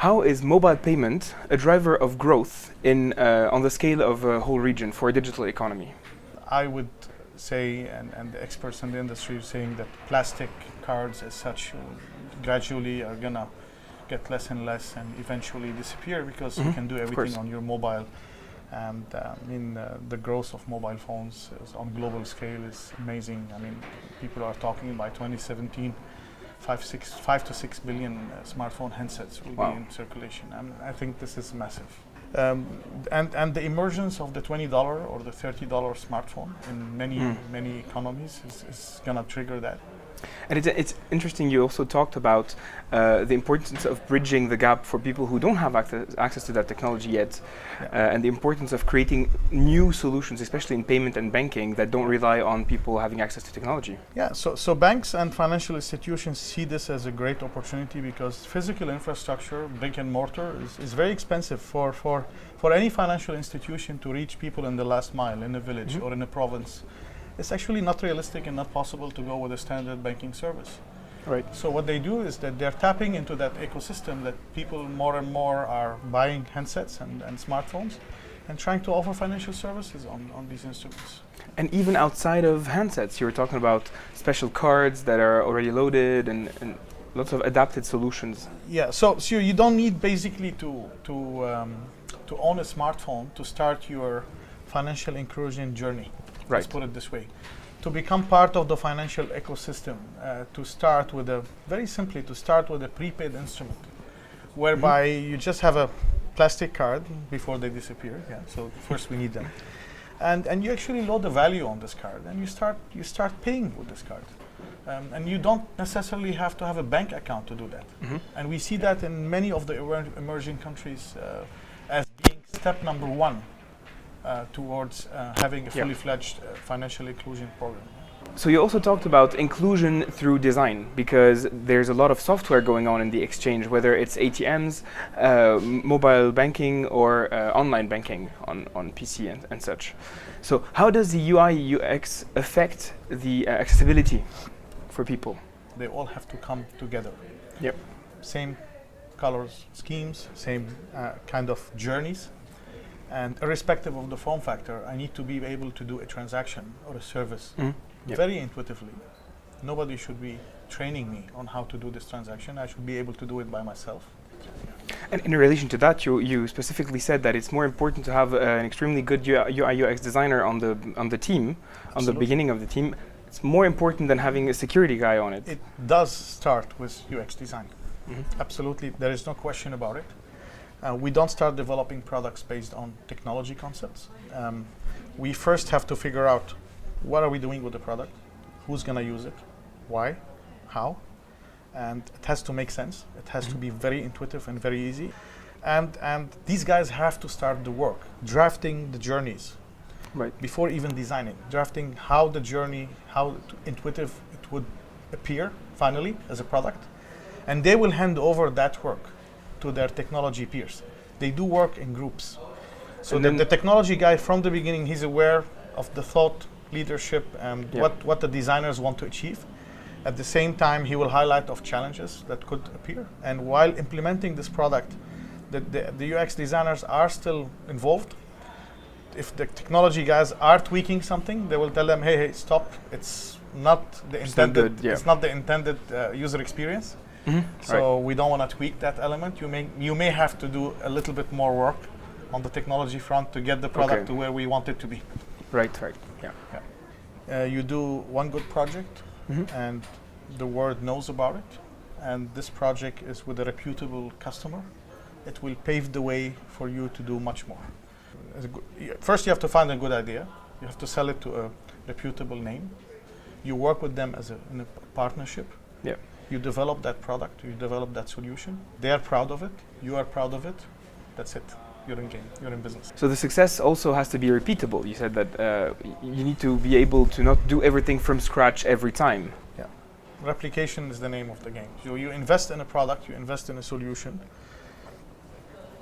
how is mobile payment a driver of growth on the scale of a whole region for a digital economy? I would say, and the experts in the industry are saying that plastic cards as such gradually are gonna get less and less and eventually disappear because you can do everything on your mobile. And the growth of mobile phones on global scale is amazing. I mean, people are talking by 2017, 5 to 6 billion smartphone handsets will be in circulation. I think this is massive. And the emergence of the $20 or the $30 smartphone in many economies is going to trigger that. And it's interesting, you also talked about the importance of bridging the gap for people who don't have access to that technology yet, and the importance of creating new solutions, especially in payment and banking, that don't rely on people having access to technology. Yeah, so banks and financial institutions see this as a great opportunity because physical infrastructure, brick and mortar, is very expensive for any financial institution to reach people in the last mile in a village or in a province. It's actually not realistic and not possible to go with a standard banking service. Right. So what they do is that they're tapping into that ecosystem that people more and more are buying handsets and smartphones and trying to offer financial services on these instruments. And even outside of handsets, you were talking about special cards that are already loaded and lots of adapted solutions. Yeah, so you don't need basically to own a smartphone to start your financial inclusion journey. Right. Let's put it this way. To become part of the financial ecosystem, to start with a prepaid instrument, whereby you just have a plastic card before they disappear. Yeah. So first we need them, and you actually load the value on this card, and you start paying with this card, and you don't necessarily have to have a bank account to do that. And we see that in many of the emerging countries as being step number one. Towards having a fully fledged financial inclusion program. So you also talked about inclusion through design, because there's a lot of software going on in the exchange, whether it's ATMs, mobile banking, or online banking on PC and such. So how does the UI UX affect the accessibility for people? They all have to come together. Yep. Same colors, schemes, same kind of journeys. And irrespective of the form factor, I need to be able to do a transaction or a service very intuitively. Nobody should be training me on how to do this transaction. I should be able to do it by myself. And in relation to that, you specifically said that it's more important to have an extremely good UI UX designer on the team, on the beginning of the team. It's more important than having a security guy on it. It does start with UX design. Absolutely, there is no question about it. We don't start developing products based on technology concepts. We first have to figure out what are we doing with the product, who's going to use it, why, how, and it has to make sense. It has to be very intuitive and very easy. And these guys have to start the work, drafting the journeys before even designing, drafting how the journey, how intuitive it would appear finally as a product. And they will hand over that work to their technology peers. They do work in groups. So the technology guy from the beginning, he's aware of the thought, leadership, and what the designers want to achieve. At the same time, he will highlight of challenges that could appear. And while implementing this product, the UX designers are still involved. If the technology guys are tweaking something, they will tell them, hey, stop. It's not the intended. It's not the intended user experience. So we don't want to tweak that element. You may have to do a little bit more work on the technology front to get the product to where we want it to be. Right. Yeah. You do one good project, and the world knows about it. And this project is with a reputable customer. It will pave the way for you to do much more. First, you have to find a good idea. You have to sell it to a reputable name. You work with them in a partnership. Yeah. You develop that product, you develop that solution. They are proud of it, you are proud of it. That's it. You're in game, you're in business. So the success also has to be repeatable. You said that you need to be able to not do everything from scratch every time. Yeah. Replication is the name of the game. So you invest in a product, you invest in a solution.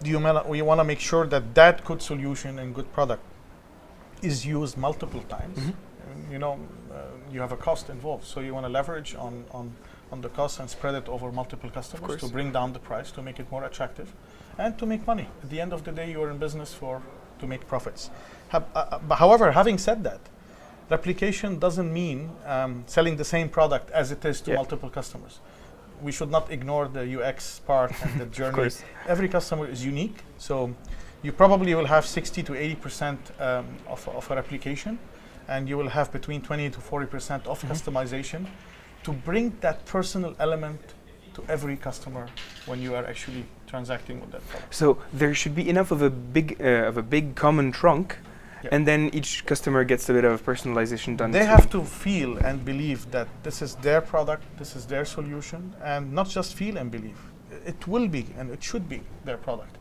You want to make sure that good solution and good product is used multiple times. You have a cost involved, so you want to leverage on on the cost and spread it over multiple customers course. to bring down the price, to make it more attractive, and to make money. At the end of the day, you're in business to make profits. But however, having said that, replication doesn't mean selling the same product as it is to multiple customers. We should not ignore the UX part and the journey. Of course. Every customer is unique, so you probably will have 60 to 80% of a replication, and you will have between 20 to 40% of customization to bring that personal element to every customer when you are actually transacting with that product. So there should be enough of a big common trunk, and then each customer gets a bit of personalization done. They have to feel and believe that this is their product, this is their solution, and not just feel and believe. It will be and it should be their product.